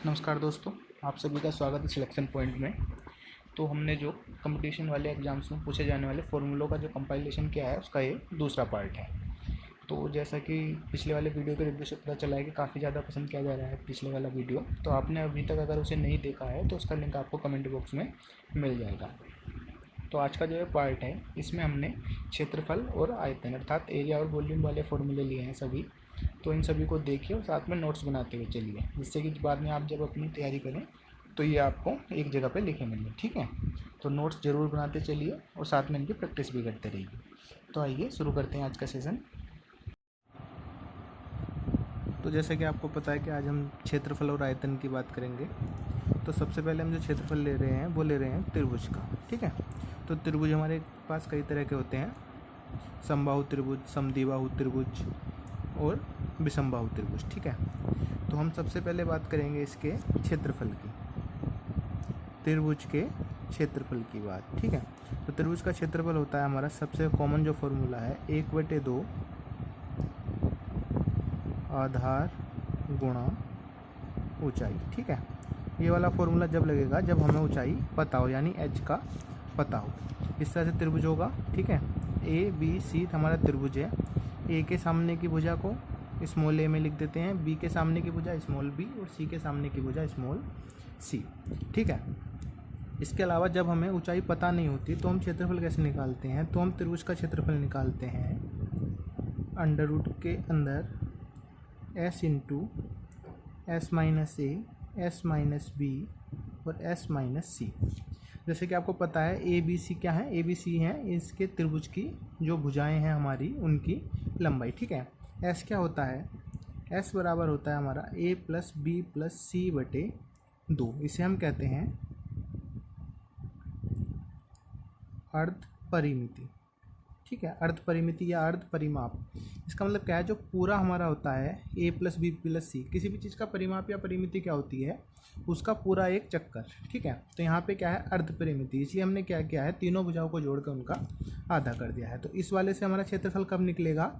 नमस्कार दोस्तों, आप सभी का स्वागत है सिलेक्शन पॉइंट में। तो हमने जो कंपटीशन वाले एग्जाम्स में पूछे जाने वाले फॉर्मूलों का जो कंपाइलेशन किया है उसका ये दूसरा पार्ट है। तो जैसा कि पिछले वाले वीडियो के रिव्यू से पता चला है कि काफ़ी ज़्यादा पसंद किया जा रहा है पिछले वाला वीडियो। तो आपने अभी तक अगर उसे नहीं देखा है तो उसका लिंक आपको कमेंट बॉक्स में मिल जाएगा। तो आज का जो है पार्ट है, इसमें हमने क्षेत्रफल और आयतन अर्थात एरिया और वॉल्यूम वाले फॉर्मूले लिए हैं सभी। तो इन सभी को देखिए और साथ में नोट्स बनाते हुए चलिए, जिससे कि बाद में आप जब अपनी तैयारी करें तो ये आपको एक जगह पे लिखे मिलें। ठीक है, तो नोट्स ज़रूर बनाते चलिए और साथ में इनकी प्रैक्टिस भी करते रहिए। तो आइए शुरू करते हैं आज का सेशन। तो जैसे कि आपको पता है कि आज हम क्षेत्रफल और आयतन की बात करेंगे। तो सबसे पहले हम जो क्षेत्रफल ले रहे हैं वो ले रहे हैं त्रिभुज का। ठीक है, तो त्रिभुज हमारे पास कई तरह के होते हैं, समबाहु त्रिभुज, समद्विबाहु त्रिभुज और विषमबाहु त्रिभुज। ठीक है, तो हम सबसे पहले बात करेंगे इसके क्षेत्रफल की, त्रिभुज के क्षेत्रफल की बात। ठीक है, तो त्रिभुज का क्षेत्रफल होता है हमारा सबसे कॉमन जो फॉर्मूला है 1/2 आधार गुणा ऊंचाई। ठीक है, ये वाला फॉर्मूला जब लगेगा जब हमें ऊंचाई पता हो, यानी h का पता हो। इस तरह से त्रिभुज होगा। ठीक है, ए बी सी हमारा त्रिभुज है। ए के सामने की भुजा को स्मॉल ए में लिख देते हैं, बी के सामने की भुजा स्मॉल बी और सी के सामने की भुजा स्मॉल सी। ठीक है, इसके अलावा जब हमें ऊंचाई पता नहीं होती तो हम क्षेत्रफल कैसे निकालते हैं? तो हम त्रिभुज का क्षेत्रफल निकालते हैं अंडर रूट के अंदर s इंटू एस माइनस ए, एस माइनस बी और एस माइनस सी। जैसे कि आपको पता है ए बी सी क्या है, ए बी सी हैं इसके त्रिभुज की जो भुजाएं हैं हमारी उनकी लंबाई। ठीक है, एस क्या होता है? एस बराबर होता है हमारा ए प्लस बी प्लस सी बटे 2। इसे हम कहते हैं अर्ध परिमिति। ठीक है, अर्ध परिमिति या अर्ध परिमाप। इसका मतलब क्या है? जो पूरा हमारा होता है ए प्लस बी प्लस सी, किसी भी चीज़ का परिमाप या परिमिति क्या होती है? उसका पूरा एक चक्कर। ठीक है, तो यहाँ पे क्या है? अर्ध परिमिति। इसलिए हमने क्या किया है? तीनों भुजाओं को जोड़कर उनका आधा कर दिया है। तो इस वाले से हमारा क्षेत्रफल कब निकलेगा?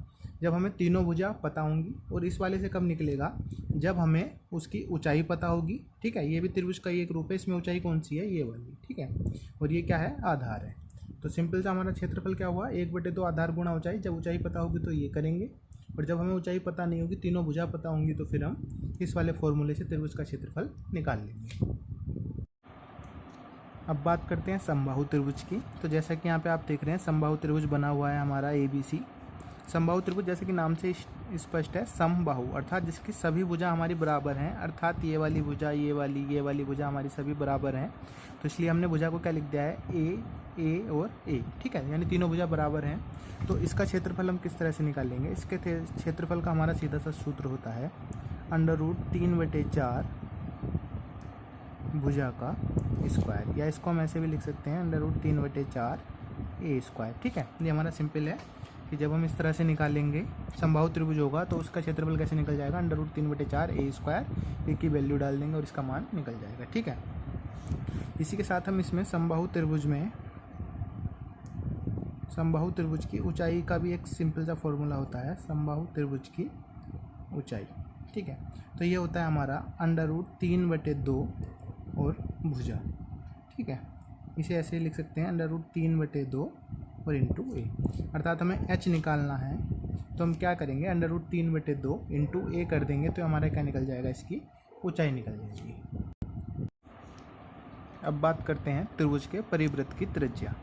जब हमें तीनों भुजा पता होंगी। और इस वाले से कब निकलेगा? जब हमें उसकी ऊंचाई पता होगी। ठीक है, ये भी त्रिभुज का ही एक रूप है, इसमें ऊंचाई कौन सी है? ये वाली। ठीक है, और ये क्या है? आधार है। तो सिंपल सा हमारा क्षेत्रफल क्या हुआ? 1/2 आधार गुणा ऊंचाई। जब ऊंचाई पता होगी तो ये करेंगे, और जब हमें ऊंचाई पता नहीं होगी, तीनों भुजा पता होंगी, तो फिर हम इस वाले फॉर्मूले से त्रिभुज का क्षेत्रफल निकाल लेंगे। अब बात करते हैं समबाहु त्रिभुज की। तो जैसा कि यहाँ पे आप देख रहे हैं समबाहु त्रिभुज बना हुआ है हमारा ABC। समबाहु त्रिभुज जैसे कि नाम से स्पष्ट है, समबाहु अर्थात जिसकी सभी भुजा हमारी बराबर हैं, अर्थात ये वाली भुजा, ये वाली भुजा हमारी सभी बराबर हैं। तो इसलिए हमने भुजा को क्या लिख दिया है? ए और ए। ठीक है, यानी तीनों भुजा बराबर हैं। तो इसका क्षेत्रफल हम किस तरह से निकालेंगे? इसके क्षेत्रफल का हमारा सीधा सा सूत्र होता है अंडर रूट 3/4 भुजा का स्क्वायर, या इसको हम ऐसे भी लिख सकते हैं अंडर रूट 3/4 ए स्क्वायर। ठीक है, ये हमारा सिंपल है कि जब हम इस तरह से निकालेंगे समबाहु त्रिभुज होगा तो उसका क्षेत्रफल कैसे निकल जाएगा? अंडर रूट 3/4 ए स्क्वायर। ए की वैल्यू डाल देंगे और इसका मान निकल जाएगा। ठीक है, इसी के साथ हम इसमें समबाहु त्रिभुज की ऊंचाई का भी एक सिंपल सा फॉर्मूला होता है, समबाहु त्रिभुज की ऊंचाई। ठीक है, तो ये होता है हमारा अंडर रूट 3/2 और भुजा। ठीक है, इसे ऐसे लिख सकते हैं अंडर रूट 3/2 और इंटू ए, अर्थात हमें h निकालना है। तो हम क्या करेंगे? अंडर रूट 3/2 इंटू ए कर देंगे तो हमारा क्या निकल जाएगा? इसकी ऊंचाई निकल जाएगी। अब बात करते हैं त्रिभुज के परिवृत्त की त्रिज्या।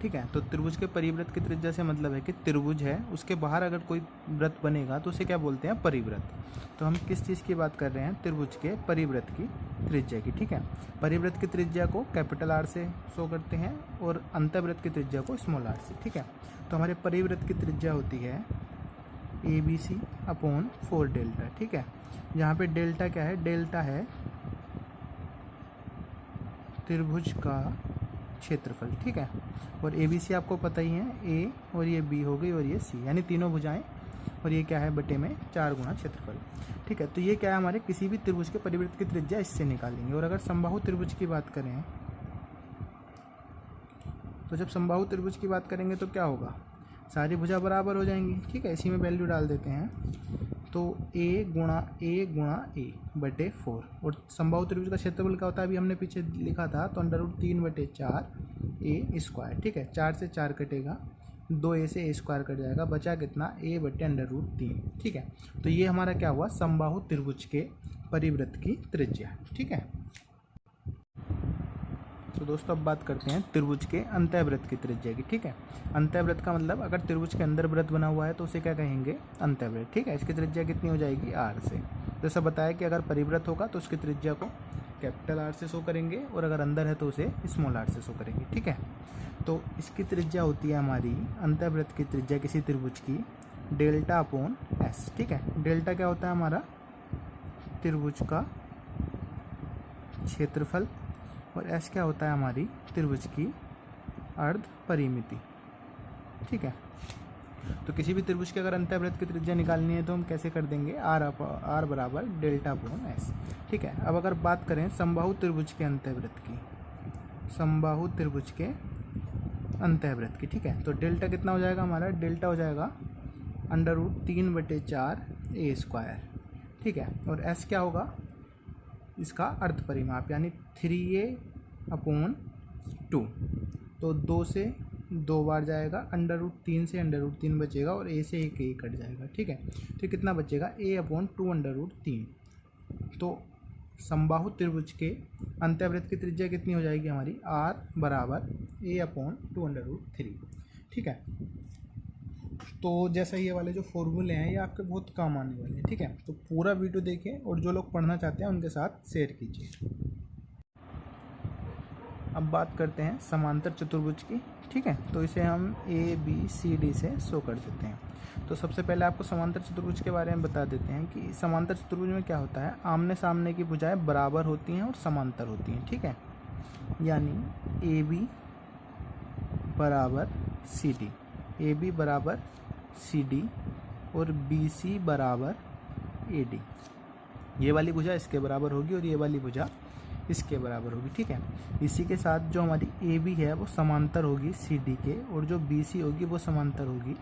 ठीक है, तो त्रिभुज के परिवृत्त की त्रिज्या से मतलब है कि त्रिभुज है उसके बाहर अगर कोई वृत्त बनेगा तो उसे क्या बोलते हैं? परिवृत्त। तो हम किस चीज़ की बात कर रहे हैं? त्रिभुज के परिवृत्त की त्रिज्या की। ठीक है, परिवृत्त की त्रिज्या को कैपिटल R से शो करते हैं और अंतःवृत्त की त्रिज्या को स्मॉल r से। ठीक है, तो हमारे परिवृत्त की त्रिज्या होती है ABC/4 डेल्टा। ठीक है, यहाँ पे डेल्टा क्या है? डेल्टा है त्रिभुज का क्षेत्रफल। ठीक है, और ABC आपको पता ही है, A और ये B हो गई और ये C, यानी तीनों भुजाएं, और ये क्या है? बटे में 4 गुना क्षेत्रफल। ठीक है, तो ये क्या है? हमारे किसी भी त्रिभुज के परिवृत्त की त्रिज्या इससे निकालेंगे। और अगर समबाहु त्रिभुज की बात करें तो जब समबाहु त्रिभुज की बात करेंगे तो क्या होगा? सारी भुजा बराबर हो जाएंगी, ठीक है। इसी में वैल्यू डाल देते हैं, तो a गुणा a बटे 4, और समबाहु त्रिभुज का क्षेत्रफल क्या होता है अभी हमने पीछे लिखा था, तो √3/4 a स्क्वायर, ठीक है। 4 से 4 कटेगा, 2a से a स्क्वायर कट जाएगा, बचा कितना a बटे √3, ठीक है। तो ये हमारा क्या हुआ, समबाहु त्रिभुज के परिवृत्त की त्रिज्या, ठीक है। तो दोस्तों अब बात करते हैं त्रिभुज के अंतःवृत्त की त्रिज्या की, ठीक है। अंतःवृत्त का मतलब अगर त्रिभुज के अंदर वृत्त बना हुआ है तो उसे क्या कहेंगे, अंतःवृत्त, ठीक है। इसकी त्रिज्या कितनी हो जाएगी, r से। जैसा बताया कि अगर परिवृत्त होगा तो उसकी त्रिज्या को कैपिटल R से शो करेंगे, और अगर अंदर है तो उसे स्मॉल r से शो करेंगे, ठीक है। तो इसकी त्रिज्या होती है हमारी, अंतःवृत्त की त्रिज्या किसी त्रिभुज की डेल्टा/s, ठीक है। डेल्टा क्या होता है हमारा, त्रिभुज का क्षेत्रफल, और s क्या होता है हमारी त्रिभुज की अर्ध परिमिति, ठीक है। तो किसी भी त्रिभुज के अगर अंतःवृत्त की त्रिज्या निकालनी है तो हम कैसे कर देंगे, r बराबर डेल्टा/s, ठीक है। अब अगर बात करें समबाहु त्रिभुज के अंतःवृत्त की, समबाहु त्रिभुज के अंतःवृत्त की, ठीक है। तो डेल्टा कितना हो जाएगा हमारा, डेल्टा हो जाएगा √3/4 a स्क्वायर, ठीक है। और s क्या होगा, इसका अर्ध परिमाप यानी 3a/2, तो 2 से 2 बार जाएगा, √3 से √3 बचेगा, और a से एक a कट जाएगा, ठीक है। तो कितना बचेगा, a/2√3। तो समबाहु त्रिभुज के अंतःवृत्त की त्रिज्या कितनी हो जाएगी हमारी, r बराबर a/2√3, ठीक है। तो जैसा ये वाले जो फॉर्मूले हैं ये आपके बहुत काम आने वाले हैं, ठीक है। तो पूरा वीडियो देखें, और जो लोग पढ़ना चाहते हैं उनके साथ शेयर कीजिए। अब बात करते हैं समांतर चतुर्भुज की, ठीक है। तो इसे हम ABCD से शो कर देते हैं। तो सबसे पहले आपको समांतर चतुर्भुज के बारे में बता देते हैं कि समांतर चतुर्भुज में क्या होता है, आमने सामने की भुजाएं बराबर होती हैं और समांतर होती हैं, ठीक है। यानी AB बराबर CD, AB बराबर CD और BC बराबर AD। ये वाली भुजा इसके बराबर होगी और ये वाली भुजा इसके बराबर होगी, ठीक है। इसी के साथ जो हमारी AB है वो समांतर होगी CD के, और जो BC होगी वो समांतर होगी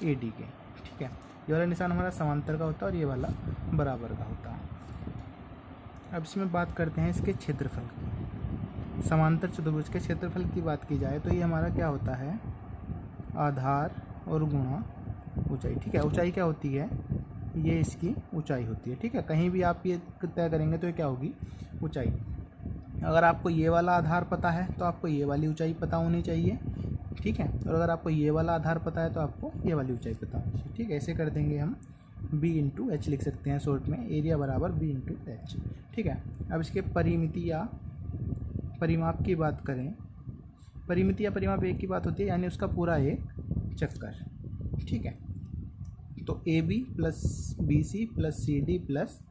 AD के, ठीक है। ये वाला निशान हमारा समांतर का होता है और ये वाला बराबर का होता है। अब इसमें बात करते हैं इसके क्षेत्रफल की। समांतर चतुर्भुज के क्षेत्रफल की बात की जाए तो ये हमारा क्या होता है, आधार और गुणा ऊंचाई, ठीक है। ऊंचाई क्या होती है, ये इसकी ऊंचाई होती है, ठीक है। कहीं भी आप ये तय करेंगे तो ये क्या होगी, ऊंचाई। अगर आपको ये वाला आधार पता है तो आपको ये वाली ऊंचाई पता होनी चाहिए, ठीक है। और अगर आपको ये वाला आधार पता है तो आपको ये वाली ऊंचाई पता होनी चाहिए, ठीक है। ऐसे कर देंगे हम, B/H लिख सकते हैं शॉर्ट में, एरिया बराबर B/H, ठीक है। अब इसके परिमिति या परिमाप की बात करें, परिमिति या परिमाप एक की बात होती है, यानी उसका पूरा एक चक्कर, ठीक है। तो AB + BC + CD +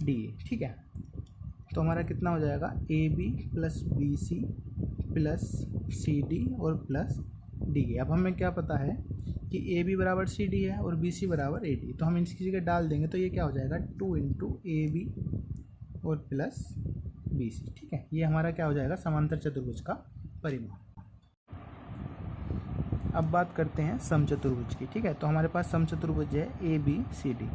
DA, ठीक है। तो हमारा कितना हो जाएगा, AB + BC + CD और प्लस DA। अब हमें क्या पता है कि AB बराबर CD है और BC बराबर AD, तो हम इसकी जगह डाल देंगे तो ये क्या हो जाएगा, 2 × AB और प्लस BC, ठीक है। ये हमारा क्या हो जाएगा, समांतर चतुर्भुज का परिमाप। अब बात करते हैं समचतुर्भुज की, ठीक है। तो हमारे पास समचतुर्भुज है ABCD।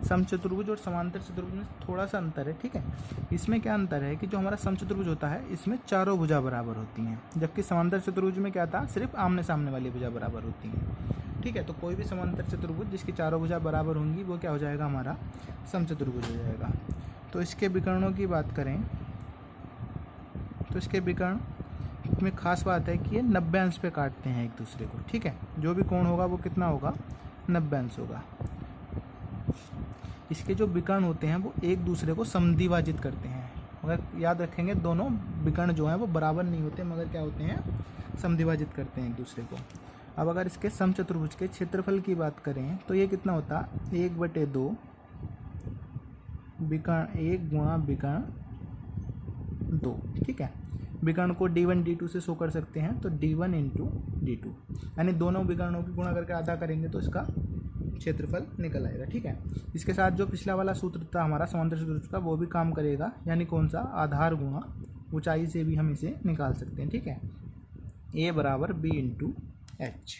समचतुर्भुज और समांतर चतुर्भुज में थोड़ा सा अंतर है, ठीक है। इसमें क्या अंतर है कि जो हमारा समचतुर्भुज होता है इसमें चारों भुजा बराबर होती हैं, जबकि समांतर चतुर्भुज में क्या था, सिर्फ आमने सामने वाली भुजा बराबर होती हैं, ठीक है। तो कोई भी समांतर चतुर्भुज जिसकी चारों भुजा बराबर होंगी वो क्या हो जाएगा, हमारा समचतुर्भुज हो जाएगा। तो इसके विकर्णों की बात करें तो इसके विकर्ण में खास बात है कि ये 90 अंश पे काटते हैं एक दूसरे को, ठीक है। जो भी कोण होगा वो कितना होगा, 90 अंश होगा। इसके जो विकर्ण होते हैं वो एक दूसरे को समद्विभाजित करते हैं। मगर याद रखेंगे दोनों विकर्ण जो हैं वो बराबर नहीं होते, मगर क्या होते हैं, समद्विभाजित करते हैं एक दूसरे को। अब अगर इसके समचतुर्भुज के क्षेत्रफल की बात करें तो ये कितना होता, 1/2 विकर्ण 1 गुणा विकर्ण 2, ठीक है। विकर्ण को D1 D2 से शो कर सकते हैं, तो D1 × D2, यानी दोनों विकर्णों की गुणा करके आधा करेंगे तो इसका क्षेत्रफल निकल आएगा, ठीक है। इसके साथ जो पिछला वाला सूत्र था हमारा समांतर चतुर्भुज का वो भी काम करेगा, यानी कौन सा, आधार गुणा ऊंचाई से भी हम इसे निकाल सकते हैं, ठीक है। A बराबर B × H।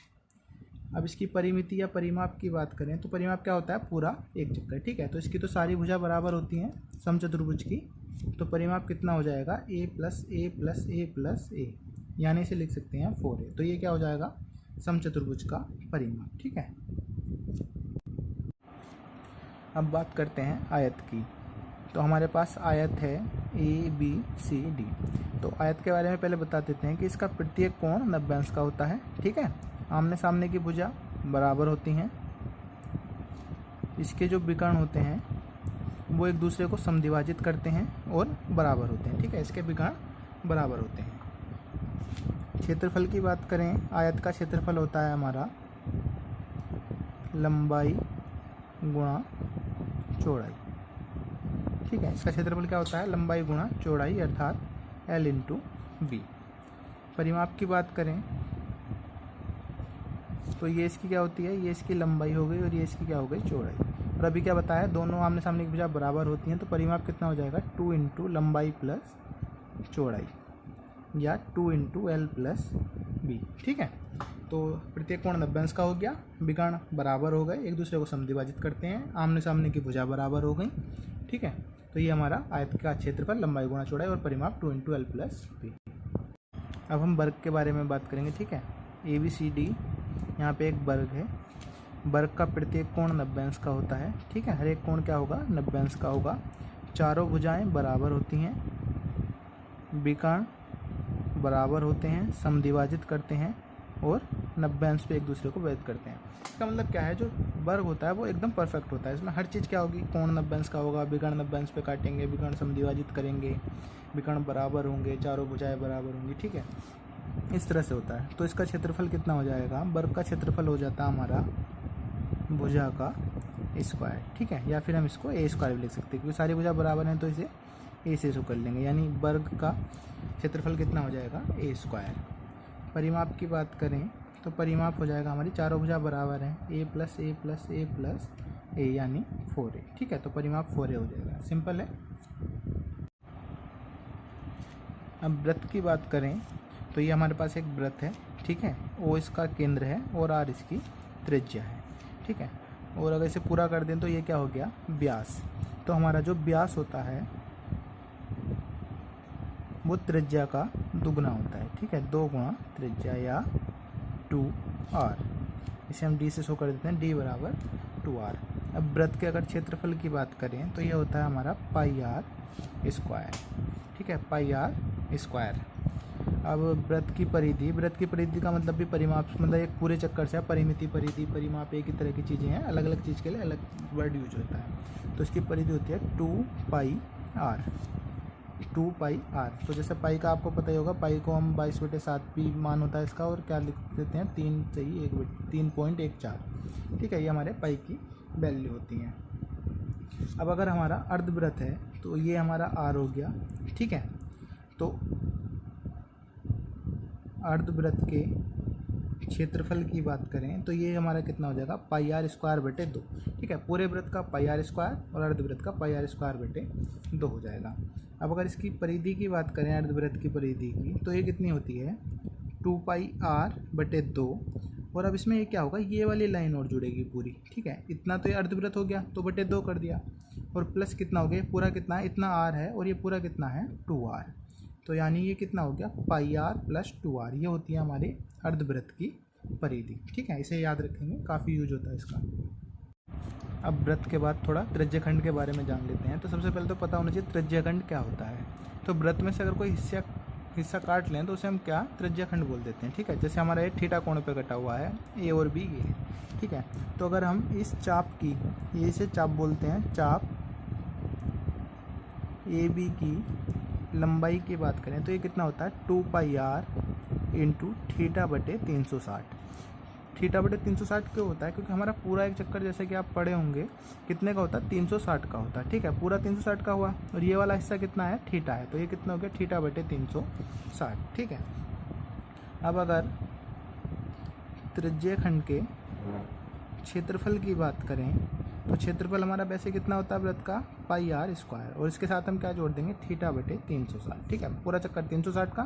अब इसकी परिमिति या परिमाप की बात करें तो परिमाप क्या होता है, पूरा एक चक्कर, ठीक है। तो इसकी तो सारी भुजा बराबर होती हैं समचतुर्भुज की, तो परिमाप कितना हो जाएगा, a plus a plus a plus a, यानी इसे लिख सकते हैं 4a। तो ये क्या हो जाएगा, समचतुर्भुज का परिमाप, ठीक है। अब बात करते हैं आयत की। तो हमारे पास आयत है ABCD। तो आयत के बारे में पहले बता देते हैं कि इसका प्रत्येक कोण 90 अंश का होता है, ठीक है। आमने सामने की भुजा बराबर होती हैं, इसके जो विकर्ण होते हैं वो एक दूसरे को समद्विभाजित करते हैं और बराबर होते हैं, ठीक है। इसके विकर्ण बराबर होते हैं। क्षेत्रफल की बात करें, आयत का क्षेत्रफल होता है हमारा लंबाई गुणा चौड़ाई, ठीक है। इसका क्षेत्रफल क्या होता है, लंबाई गुणा चौड़ाई अर्थात L इंटू बी। परिमाप की बात करें तो ये इसकी क्या होती है, ये इसकी लंबाई हो गई और ये इसकी क्या हो गई, चौड़ाई। और अभी क्या बताया, दोनों आमने सामने की भुजा बराबर होती हैं, तो परिमाप कितना हो जाएगा, 2 इंटू लंबाई प्लस चौड़ाई या 2 इंटू L प्लस बी, ठीक है। तो प्रत्येक कोण 90 अंश का हो गया, विकर्ण बराबर हो गए, एक दूसरे को समद्विभाजित करते हैं, आमने सामने की भुजा बराबर हो गई, ठीक है। तो ये हमारा आयत का क्षेत्रफल लंबाई गुणा चौड़ाई और परिमाप 2 इंटू L प्लस बी। अब हम वर्ग के बारे में बात करेंगे, ठीक है। ABCD यहाँ पे एक वर्ग है, वर्ग का प्रत्येक कोण 90 अंश का होता है, ठीक है। हर एक कोण क्या होगा, 90 अंश का होगा। चारों भुजाएं बराबर होती हैं, विकर्ण बराबर होते हैं, समद्विभाजित करते हैं और 90 अंश पे एक दूसरे को भेद करते हैं। इसका मतलब क्या है, जो वर्ग होता है वो एकदम परफेक्ट होता है। इसमें हर चीज़ क्या होगी, कोण 90 अंश का होगा, विकर्ण 90 अंश पे काटेंगे, विकर्ण समद्विभाजित करेंगे, विकर्ण बराबर होंगे, चारों भुजाएं बराबर होंगी, ठीक है। इस तरह से होता है। तो इसका क्षेत्रफल कितना हो जाएगा, वर्ग का क्षेत्रफल हो जाता है हमारा भुजा का स्क्वायर, ठीक है। या फिर हम इसको a स्क्वायर भी लिख सकते हैं, क्योंकि सारी भुजा बराबर हैं तो इसे a से शो कर लेंगे, यानी वर्ग का क्षेत्रफल कितना हो जाएगा, a स्क्वायर। परिमाप की बात करें तो परिमाप हो जाएगा, हमारी चारों भुजा बराबर हैं, a plus a plus a plus a यानी 4a, ठीक है। तो परिमाप 4a हो जाएगा, सिंपल है। अब वृत्त की बात करें तो ये हमारे पास एक वृत्त है, ठीक है। O इसका केंद्र है और R इसकी त्रिज्या है, ठीक है। और अगर इसे पूरा कर दें तो ये क्या हो गया, व्यास। तो हमारा जो व्यास होता है वो त्रिज्या का दुगना होता है, ठीक है। 2 गुणा त्रिज्या या 2r। इसे हम d से शो कर देते हैं, d बराबर 2r। अब वृत्त के अगर क्षेत्रफल की बात करें तो ये होता है हमारा पाई r स्क्वायर, ठीक है, पाई r स्क्वायर। अब वृत्त की परिधि का मतलब भी परिमाप, मतलब एक पूरे चक्कर से परिमिति, परिधि, परिमाप एक ही तरह की चीज़ें हैं, अलग अलग चीज़ के लिए अलग वर्ड यूज होता है। तो इसकी परिधि होती है 2 पाई r। तो जैसे पाई का आपको पता ही होगा, पाई को हम 22/7 भी मान होता है इसका, और क्या लिख देते हैं, 3.14, ठीक है। ये हमारे पाई की वैल्यू होती हैं। अब अगर हमारा अर्धवृत्त है तो ये हमारा r हो गया, ठीक है। तो अर्धवृत्त के क्षेत्रफल की बात करें तो ये हमारा कितना हो जाएगा, पाई r स्क्वायर बटे 2, ठीक है। पूरे वृत्त का पाई r स्क्वायर और अर्धवृत्त का पाई r स्क्वायर बटे 2 हो जाएगा। अब अगर इसकी परिधि की बात करें, अर्धवृत्त की परिधि की, तो ये कितनी होती है, 2 पाई r बटे 2। और अब इसमें ये क्या होगा, ये वाली लाइन और जुड़ेगी पूरी, ठीक है। इतना तो ये अर्धवृत्त हो गया, तो बटे 2 कर दिया, और प्लस कितना हो गया, पूरा कितना है, इतना r है, और ये पूरा कितना है, 2r। तो यानी ये कितना हो गया, पाई r प्लस 2r। ये होती है हमारे अर्धवृत्त की परिधि, ठीक है। इसे याद रखेंगे, काफ़ी यूज होता है इसका। अब वृत्त के बाद थोड़ा त्रिज्यखंड के बारे में जान लेते हैं। तो सबसे पहले तो पता होना चाहिए त्रिज्यखंड क्या होता है। तो वृत्त में से अगर कोई हिस्सा काट लें तो उसे हम क्या, त्रिज्यखंड बोल देते हैं, ठीक है। जैसे हमारा ये थीटा कोण पे कटा हुआ है, ए और बी ये है, ठीक है। तो अगर हम इस चाप की, ये इसे चाप बोलते हैं, चाप ए बी की लंबाई की बात करें तो ये कितना होता है, 2 पाई r इंटू थीटा बटे 360। थीटा बटे 360 क्यों होता है, क्योंकि हमारा पूरा एक चक्कर, जैसे कि आप पढ़े होंगे, कितने का होता है, 360 का होता है, ठीक है। पूरा 360 का हुआ, और ये वाला हिस्सा कितना है, थीटा है, तो ये कितना हो गया, थीटा बटे 360, ठीक है। अब अगर त्रिज्यखंड के क्षेत्रफल की बात करें तो क्षेत्रफल हमारा वैसे कितना होता है वृत्त का, पाई आर स्क्वायर, और इसके साथ हम क्या जोड़ देंगे, थीटा बटे 360। ठीक है, पूरा चक्कर 360 का,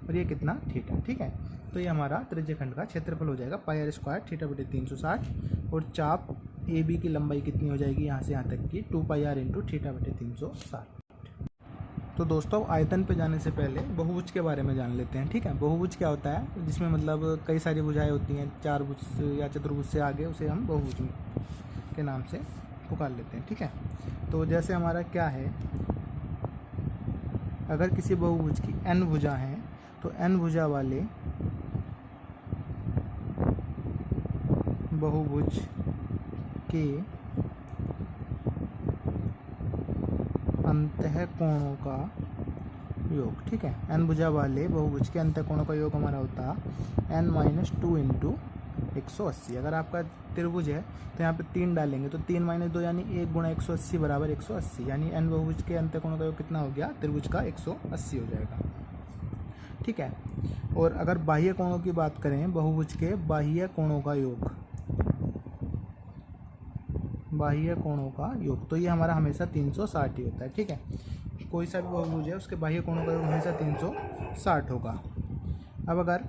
और ये कितना, थीटा। ठीक है, तो ये हमारा त्रिज्यखंड का क्षेत्रफल हो जाएगा पाई आर स्क्वायर थीटा बटे 360। और चाप ए बी की लंबाई कितनी हो जाएगी यहाँ से यहाँ तक की, 2 पाई आर इंटू थीटा बटे 360। तो दोस्तों आयतन पे जाने से पहले बहुभुज के बारे में जान लेते हैं। ठीक है, बहुभुज क्या होता है, जिसमें मतलब कई सारी भुजाएं होती हैं, चार भुज या चतुर्भुज से आगे, उसे हम बहुभुज के नाम से पुकार लेते हैं। ठीक है, तो जैसे हमारा क्या है, अगर किसी बहुभुज की n भुजा हैं तो n भुजा वाले बहुभुज के अंतःकोणों का योग। ठीक है, n भुजा वाले बहुभुज के अंतःकोणों का योग हमारा होता है n-2 इंटू 180। अगर आपका त्रिभुज है तो यहाँ पे 3 डालेंगे तो 3 - 2 यानी 1 गुणा 180 बराबर 180, यानी n बहुभुज के अंतःकोणों का योग कितना हो गया, त्रिभुज का 180 हो जाएगा। ठीक है, और अगर बाह्य कोणों की बात करें, बहुभुज के बाह्य कोणों का योग, बाह्य कोणों का योग, तो ये हमारा हमेशा 360 ही होता है। ठीक है, कोई सा भी बहुभुज है उसके बाह्य कोणों का योग हमेशा 360 होगा। अब अगर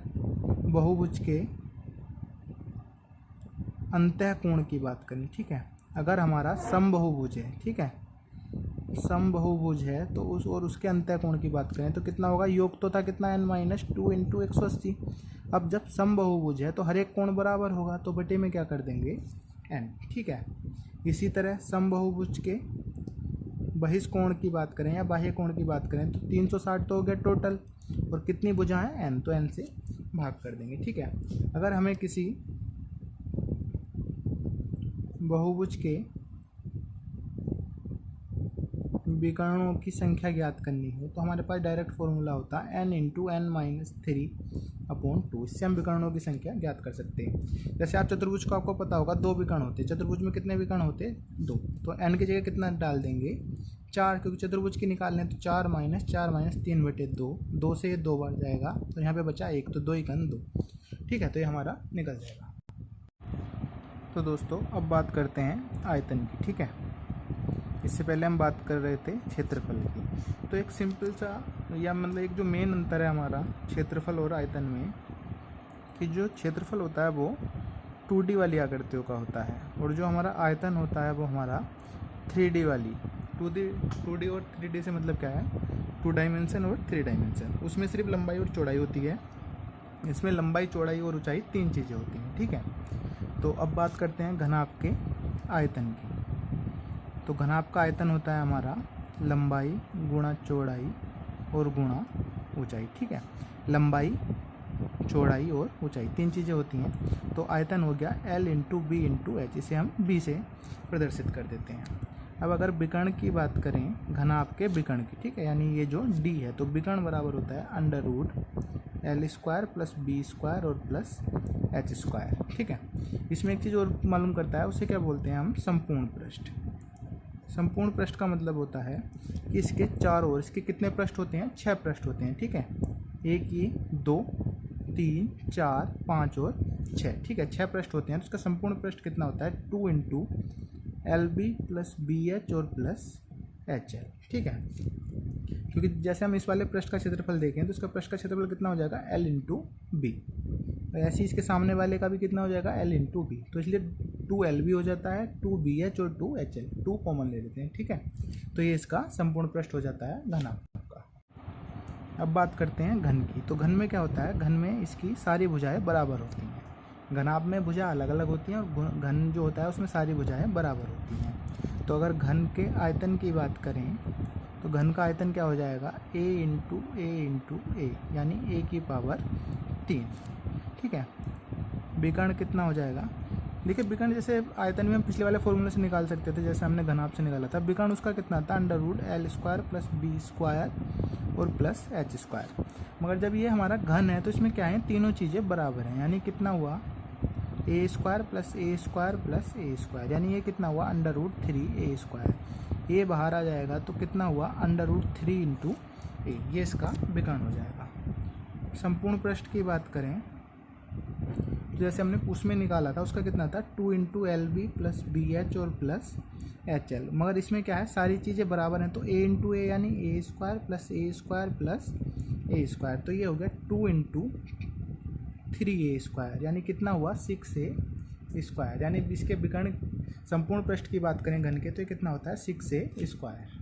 बहुभुज के अंतःकोण की बात करें, ठीक है, अगर हमारा समबाहुभुज है, ठीक है, समबाहुभुज है तो उस और उसके अंतःकोण की बात करें तो कितना होगा, योग तो था कितना, n-2 इंटू 180। अब जब समबाहुभुज है तो हर एक कोण बराबर होगा, तो बटे में क्या कर देंगे, n। ठीक है, इसी तरह समबाहुभुज के बहिष्कोण की बात करें या बाह्य कोण की बात करें तो 360 तो हो गया टोटल, और कितनी भुजा है, n, तो n से भाग कर देंगे। ठीक है, अगर हमें किसी बहुभुज के विकर्णों की संख्या ज्ञात करनी हो तो हमारे पास डायरेक्ट फॉर्मूला होता है n इंटू n-3/2। इससे हम विकर्णों की संख्या ज्ञात कर सकते हैं। जैसे आप चतुर्भुज को आपको पता होगा 2 विकर्ण होते हैं, चतुर्भुज में कितने विकर्ण होते हैं, 2, तो n की जगह कितना डाल देंगे, 4, क्योंकि चतुर्भुज की निकालने तो 4 - 3/2, 2 से 2 बार जाएगा तो यहाँ पे बचा 1, तो 2 × 2। ठीक है, तो ये हमारा निकल जाएगा। तो दोस्तों अब बात करते हैं आयतन की। ठीक है, इससे पहले हम बात कर रहे थे क्षेत्रफल की। तो एक सिंपल सा या मतलब एक जो मेन अंतर है हमारा क्षेत्रफल और आयतन में, कि जो क्षेत्रफल होता है वो 2D वाली आकृतियों का होता है, और जो हमारा आयतन होता है वो हमारा 3D वाली। 2D और 3D से मतलब क्या है, 2 डायमेंशन और 3 डायमेंशन। उसमें सिर्फ लंबाई और चौड़ाई होती है, इसमें लंबाई, चौड़ाई और ऊंचाई 3 चीज़ें होती हैं। ठीक है, तो अब बात करते हैं घनाभ के आयतन की। तो घनाभ का आयतन होता है हमारा लंबाई गुणा चौड़ाई और गुणा ऊंचाई। ठीक है, लंबाई, चौड़ाई और ऊंचाई 3 चीज़ें होती हैं। तो आयतन हो गया L into B into H, इसे हम B से प्रदर्शित कर देते हैं। अब अगर विकर्ण की बात करें, घनाभ के विकर्ण की, ठीक है, यानी ये जो D है, तो विकर्ण बराबर होता है √L² + B² और प्लस H²। ठीक है, इसमें एक चीज़ और मालूम करता है, उसे क्या बोलते हैं हम, संपूर्ण पृष्ठ। संपूर्ण पृष्ठ का मतलब होता है कि इसके चारों ओर, इसके कितने पृष्ठ होते हैं, 6 पृष्ठ होते हैं। ठीक है, 1, ये 2, 3, 4, 5 और 6। ठीक है, 6 पृष्ठ होते हैं, तो इसका संपूर्ण पृष्ठ कितना होता है, 2 इंटू LB + BH और प्लस HL। ठीक है, क्योंकि जैसे हम इस वाले पृष्ठ का क्षेत्रफल देखें तो इसका पृष्ठ का क्षेत्रफल कितना हो जाएगा, L इंटू बी। ऐसे ही इसके सामने वाले का भी कितना हो जाएगा, L इंटू बी। तो इसलिए 2LB हो जाता है, 2BH और 2HL, 2 कॉमन ले लेते हैं। ठीक है, तो ये इसका संपूर्ण पृष्ठ हो जाता है घनाभ का। अब बात करते हैं घन की। तो घन में क्या होता है, घन में इसकी सारी भुजाएं बराबर होती हैं। घनाभ में भुजा अलग अलग होती हैं और घन जो होता है उसमें सारी भुजाएं बराबर होती हैं। तो अगर घन के आयतन की बात करें तो घन का आयतन क्या हो जाएगा, A इंटू A, यानी A⁻3। ठीक है, विकर्ण कितना हो जाएगा, देखिए विकर्ण जैसे आयतन में हम पिछले वाले फॉर्मूले से निकाल सकते थे, जैसे हमने घनाभ से निकाला था। विकर्ण उसका कितना था, √L² + B² और प्लस H²। मगर जब ये हमारा घन है तो इसमें क्या है, तीनों चीज़ें बराबर हैं, यानी कितना हुआ, A² + A² + A², यानी ये कितना हुआ, √3A²। ये बाहर आ जाएगा तो कितना हुआ, √3 इंटू A, ये इसका विकर्ण हो जाएगा। संपूर्ण पृष्ठ की बात करें तो जैसे हमने उसमें निकाला था उसका कितना था 2 into L B plus B H और प्लस एच एल, मगर इसमें क्या है सारी चीज़ें बराबर हैं, तो ए इंटू ए यानी ए स्क्वायर प्लस ए स्क्वायर प्लस ए स्क्वायर, तो ये हो गया 2 इंटू 3a स्क्वायर यानी कितना हुआ 6a स्क्वायर, यानी इसके विकर्ण संपूर्ण पृष्ठ की बात करें घन के तो ये कितना होता है 6a स्क्वायर।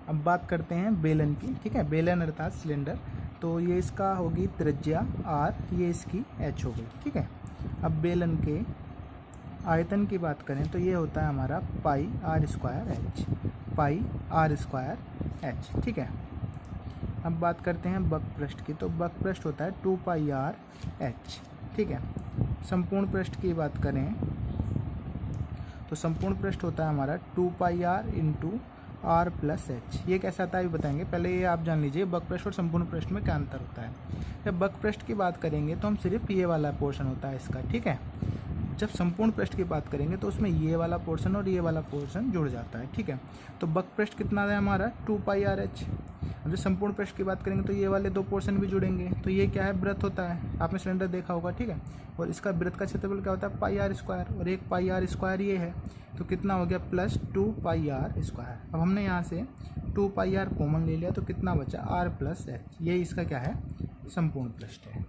अब बात करते हैं बेलन की, ठीक है, बेलन अर्थात सिलेंडर, तो ये इसका होगी त्रिज्या r, ये इसकी h हो गई, ठीक है। अब बेलन के आयतन की बात करें तो ये होता है हमारा pi r square h, pi r square h, ठीक है। अब बात करते हैं बक पृष्ठ की, तो बक पृष्ठ होता है 2 पाई आर एच, ठीक है। संपूर्ण पृष्ठ की बात करें तो संपूर्ण पृष्ठ होता है हमारा 2 pi r into r plus h. ये कैसा आता है ये बताएंगे, पहले ये आप जान लीजिए बक पृष्ठ और संपूर्ण पृष्ठ में क्या अंतर होता है। जब बक पृष्ठ की बात करेंगे तो हम सिर्फ ये वाला पोर्शन होता है इसका, ठीक है। जब संपूर्ण पृष्ठ की बात करेंगे तो उसमें ये वाला पोर्शन और ये वाला पोर्शन जुड़ जाता है, ठीक है। तो बक पृष्ठ कितना है हमारा 2 पाई आर एच। अब जब संपूर्ण पृष्ठ की बात करेंगे तो ये वाले दो पोर्शन भी जुड़ेंगे, तो ये क्या है वृत्त होता है, आपने सिलेंडर देखा होगा, ठीक है। और इसका वृत्त का क्षेत्रफल क्या होता है पाई आर स्क्वायर, और एक पाई आर स्क्वायर ये है, तो कितना हो गया प्लस 2 पाई आर स्क्वायर। अब हमने यहाँ से 2 पाई आर कॉमन ले लिया तो कितना बचा आर प्लस एच, ये इसका क्या है संपूर्ण पृष्ठ है।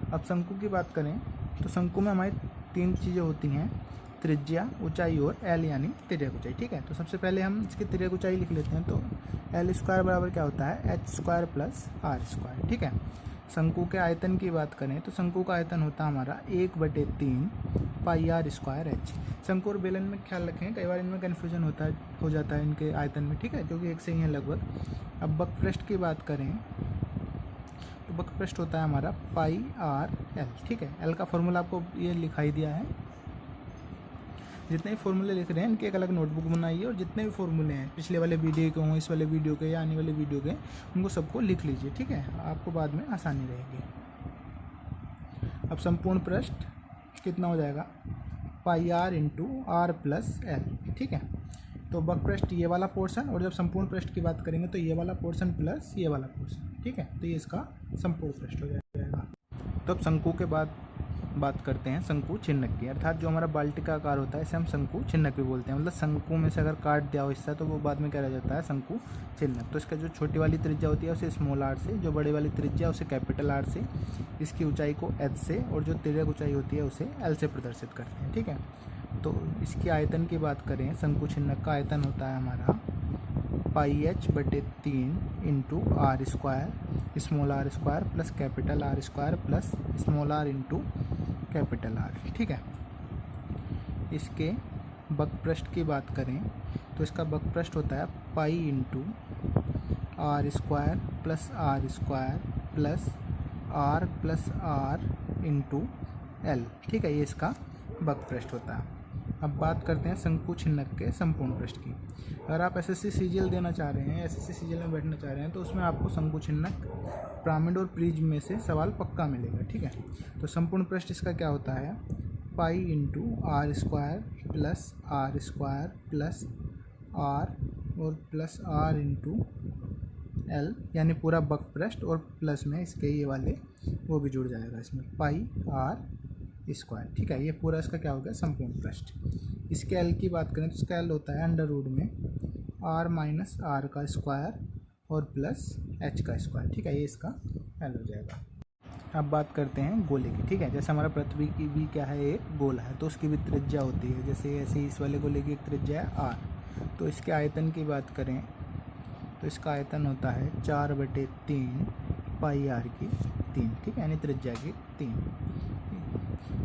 अब शंकु की बात करें तो शंकु में हमारी 3 चीज़ें होती हैं, त्रिज्या, ऊंचाई और एल यानी तिर्यक ऊंचाई, ठीक है। तो सबसे पहले हम इसकी तिर्यक ऊंचाई लिख लेते हैं, तो एल स्क्वायर बराबर क्या होता है H square plus R square, ठीक है। शंकु के आयतन की बात करें तो शंकु का आयतन होता है हमारा 1/3 पाई आर स्क्वायर एच। शंकु और बेलन में ख्याल रखें, कई बार इनमें कन्फ्यूजन हो जाता है इनके आयतन में, ठीक है, क्योंकि एक से ही है लगभग। अब बक पृष्ठ की बात करें तो बक पृष्ठ होता है हमारा पाई आर एल, ठीक है। एल का फॉर्मूला आपको ये लिखाई दिया है, जितने भी फॉर्मूले लिख रहे हैं इनकी एक अलग नोटबुक बनाइए, और जितने भी फॉर्मूले हैं पिछले वाले वीडियो के हों, इस वाले वीडियो के या आने वाले वीडियो के, उनको सबको लिख लीजिए, ठीक है, आपको बाद में आसानी रहेगी। अब संपूर्ण पृष्ठ कितना हो जाएगा pi r into r plus l, ठीक है। तो बक पृष्ठ ये वाला पोर्शन, और जब संपूर्ण पृष्ठ की बात करेंगे तो ये वाला पोर्शन प्लस ये वाला पोर्शन, ठीक है, तो ये इसका संपूर्ण पृष्ठ हो जाएगा। तो अब शंकु के बाद बात करते हैं शंकु छिन्नक की, अर्थात जो हमारा बाल्टी का आकार होता है इसे हम शंकु छिन्नक भी बोलते हैं। मतलब शंकु में से अगर काट दिया हो हिस्सा तो वो बाद में क्या रह जाता है शंकु छिन्नक। तो इसका जो छोटी वाली त्रिज्या होती है उसे स्मॉल आर से, जो बड़ी वाली त्रिज्या उसे कैपिटल आर से, इसकी ऊंचाई को एच से, और जो तिर्यक ऊंचाई होती है उसे एल से प्रदर्शित करते हैं, ठीक है। तो इसके आयतन की बात करें शंकु छिन्नक का आयतन होता है हमारा पाई एच बटे 3 into R square small R square plus capital R square plus small R into capital R, ठीक है। इसके बक पृष्ठ की बात करें तो इसका बक पृष्ठ होता है pi into R square plus R into L, ठीक है, ये इसका बक पृष्ठ होता है। अब बात करते हैं शंकु छिन्नक के संपूर्ण पृष्ठ की। अगर आप एसएससी सीजीएल देना चाह रहे हैं, एसएससी सीजीएल में बैठना चाह रहे हैं, तो उसमें आपको शंकु छिन्नक, पिरामिड और प्रिज्म में से सवाल पक्का मिलेगा, ठीक है। तो संपूर्ण पृष्ठ इसका क्या होता है pi into R square plus R और प्लस आर इंटू एल, यानी पूरा बक पृष्ठ, और प्लस में इसके ये वाले वो भी जुड़ जाएगा इसमें पाई आर स्क्वायर, ठीक है। ये पूरा इसका क्या हो गया संपूर्ण पृष्ठ। इसके एल की बात करें तो इसका एल होता है अंडर रूट में आर माइनस आर का स्क्वायर और प्लस एच का स्क्वायर, ठीक है, ये इसका एल हो जाएगा। अब बात करते हैं गोले की, ठीक है। जैसे हमारा पृथ्वी की भी क्या है एक गोला है, तो उसकी भी त्रिज्या होती है, जैसे ऐसे इस वाले गोले की एक त्रिज्या है आर। तो इसके आयतन की बात करें तो इसका आयतन होता है 4/3 पाई आर की 3, ठीक है, यानी त्रिज्या की 3।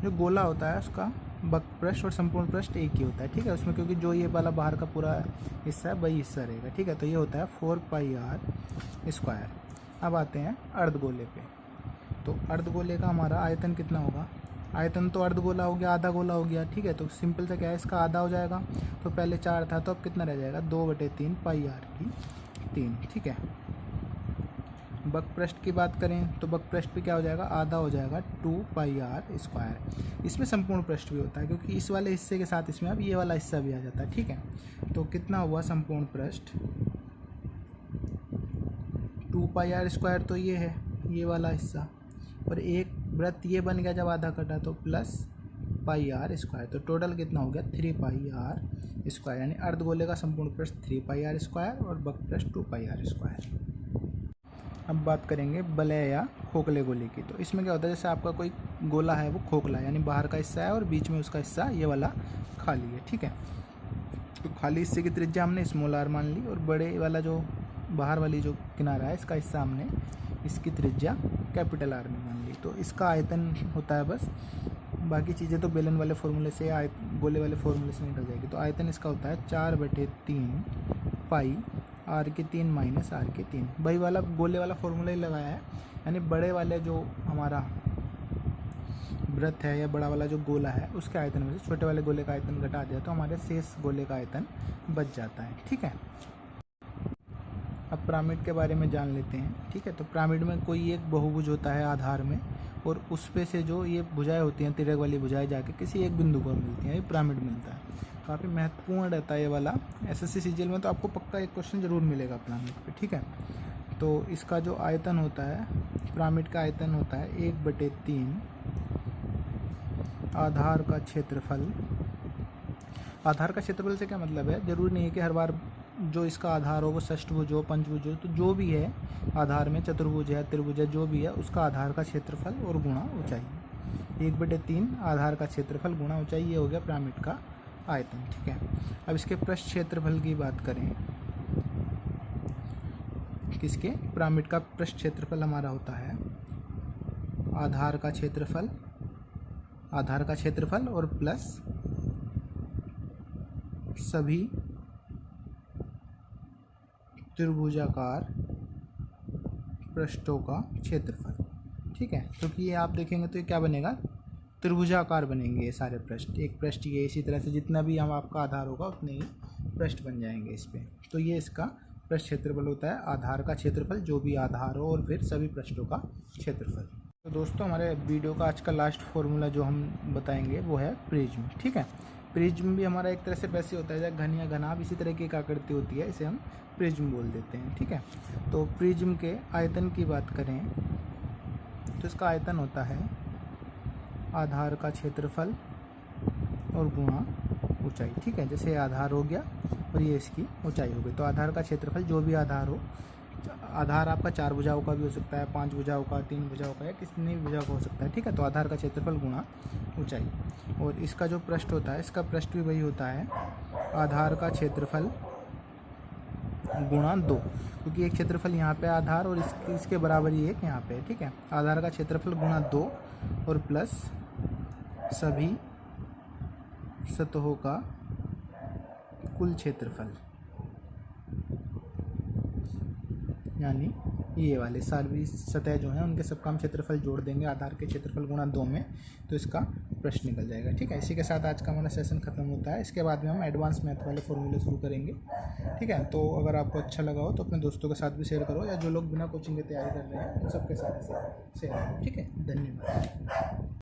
जो गोला होता है उसका बक पृष्ठ और संपूर्ण पृष्ठ एक ही होता है, ठीक है, उसमें क्योंकि जो ये वाला बाहर का पूरा हिस्सा है वही हिस्सा रहेगा, ठीक है। तो ये होता है 4 पाई आर स्क्वायर। अब आते हैं अर्धगोले पे, तो अर्धगोले का हमारा आयतन कितना होगा, आयतन तो अर्धगोला हो गया, आधा गोला हो गया, ठीक है। तो सिंपल से क्या है इसका आधा हो जाएगा, तो पहले 4 था तो अब कितना रह जाएगा 2/3 पाई आर की 3, ठीक है। बक पृष्ठ की बात करें तो बक पृष्ठ पे क्या हो जाएगा आधा हो जाएगा 2 पाई आर स्क्वायर। इसमें संपूर्ण पृष्ठ भी होता है क्योंकि इस वाले हिस्से के साथ इसमें अब ये वाला हिस्सा भी आ जाता है, ठीक है। तो कितना हुआ संपूर्ण पृष्ठ 2 पाई आर स्क्वायर, तो ये है ये वाला हिस्सा, और एक वृत्त ये बन गया जब आधा कटा तो प्लस पाई आर स्क्वायर, तो टोटल कितना हो गया 3 पाई आर स्क्वायर, यानी अर्धगोले का संपूर्ण पृष्ठ 3 पाई आर स्क्वायर और वक्र पृष्ठ 2 पाई आर स्क्वायर। अब बात करेंगे वलय या खोखले गोले की। तो इसमें क्या होता है, जैसे आपका कोई गोला है वो खोखला है, यानी बाहर का हिस्सा है और बीच में उसका हिस्सा ये वाला खाली है, ठीक है। तो खाली हिस्से की त्रिज्या हमने स्मॉल आर मान ली और बड़े वाला जो बाहर वाली जो किनारा है इसका हिस्सा हमने इसकी त्रिज्या कैपिटल आर में मान ली। तो इसका आयतन होता है बस, बाकी चीज़ें तो बेलन वाले फॉर्मूले से या गोले वाले फॉर्मूले से निकल जाएगी। तो आयतन इसका होता है 4/3 पाई आर के 3 माइनस आर के 3। वही वाला गोले वाला फॉर्मूला ही लगाया है, यानी बड़े वाले जो हमारा वृत्त है या बड़ा वाला जो गोला है उसके आयतन में से छोटे वाले गोले का आयतन घटा दिया तो हमारे शेष गोले का आयतन बच जाता है, ठीक है। अब पिरामिड के बारे में जान लेते हैं, ठीक है। तो पिरामिड में कोई एक बहुभुज होता है आधार में और उस पे से जो ये भुजाएं होती हैं, तिर्यक वाली भुजाएं जाके किसी एक बिंदु पर मिलती हैं, ये पिरामिड मिलता है। काफ़ी महत्वपूर्ण रहता है ये वाला, एसएससी सीजीएल में तो आपको पक्का एक क्वेश्चन जरूर मिलेगा पिरामिड पे, ठीक है। तो इसका जो आयतन होता है, पिरामिड का आयतन होता है 1/3 आधार का क्षेत्रफल। आधार का क्षेत्रफल से क्या मतलब है, जरूरी नहीं है कि हर बार जो इसका आधार हो वो षष्ठभुज हो, पंचभुज हो, तो जो भी है आधार में, चतुर्भुज है, त्रिभुज है, जो भी है उसका आधार का क्षेत्रफल और गुणा ऊंचाई। 1/3 आधार का क्षेत्रफल गुणा ऊंचाई, ये हो गया पिरामिड का आयतन, ठीक है। अब इसके पृष्ठ क्षेत्रफल की बात करें, किसके, पिरामिड का पृष्ठ क्षेत्रफल हमारा होता है आधार का क्षेत्रफल, आधार का क्षेत्रफल और प्लस सभी त्रिभुजाकार पृष्ठों का क्षेत्रफल, ठीक है। क्योंकि ये आप देखेंगे तो ये क्या बनेगा, त्रिभुजाकार बनेंगे ये सारे पृष्ठ, एक पृष्ठ ये, इसी तरह से जितना भी हम आपका आधार होगा उतने ही पृष्ठ बन जाएंगे इस पे। तो ये इसका पृष्ठ क्षेत्रफल होता है, आधार का क्षेत्रफल जो भी आधार हो और फिर सभी पृष्ठों का क्षेत्रफल। तो दोस्तों हमारे वीडियो का आज का लास्ट फॉर्मूला जो हम बताएंगे वो है प्रिज्म, ठीक है। प्रिज्म भी हमारा एक तरह से वैसे होता है जैसे घन या घनाभ, इसी तरह की एक आकृति होती है, इसे हम प्रिज्म बोल देते हैं, ठीक है। तो प्रिज्म के आयतन की बात करें तो इसका आयतन होता है आधार का क्षेत्रफल और गुणा ऊंचाई, ठीक है। जैसे आधार हो गया और ये इसकी ऊंचाई हो गई, तो आधार का क्षेत्रफल जो भी आधार हो, आधार आपका 4 भुजाओं का भी हो सकता है, 5 भुजाओं का, 3 भुजाओं का या कितनी भी भुजाओं का हो सकता है, ठीक है। तो आधार का क्षेत्रफल गुणा ऊंचाई, और इसका जो पृष्ठ होता है, इसका पृष्ठ भी वही होता है आधार का क्षेत्रफल गुणा 2, क्योंकि एक क्षेत्रफल यहाँ पे आधार और इसके बराबर ही एक यहाँ पे है, ठीक है। आधार का क्षेत्रफल गुणा 2 और प्लस सभी सतहों का कुल क्षेत्रफल, यानी ये वाले सारी सतह जो हैं उनके सबका हम क्षेत्रफल जोड़ देंगे आधार के क्षेत्रफल गुणा 2 में, तो इसका प्रश्न निकल जाएगा, ठीक है। इसी के साथ आज का हमारा सेशन खत्म होता है। इसके बाद में हम एडवांस मैथ वाले फॉर्मूले शुरू करेंगे, ठीक है। तो अगर आपको अच्छा लगा हो तो अपने दोस्तों के साथ भी शेयर करो, या जो लोग बिना कोचिंग की तैयारी कर रहे हैं उन सबके साथ शेयर करो, ठीक है। धन्यवाद।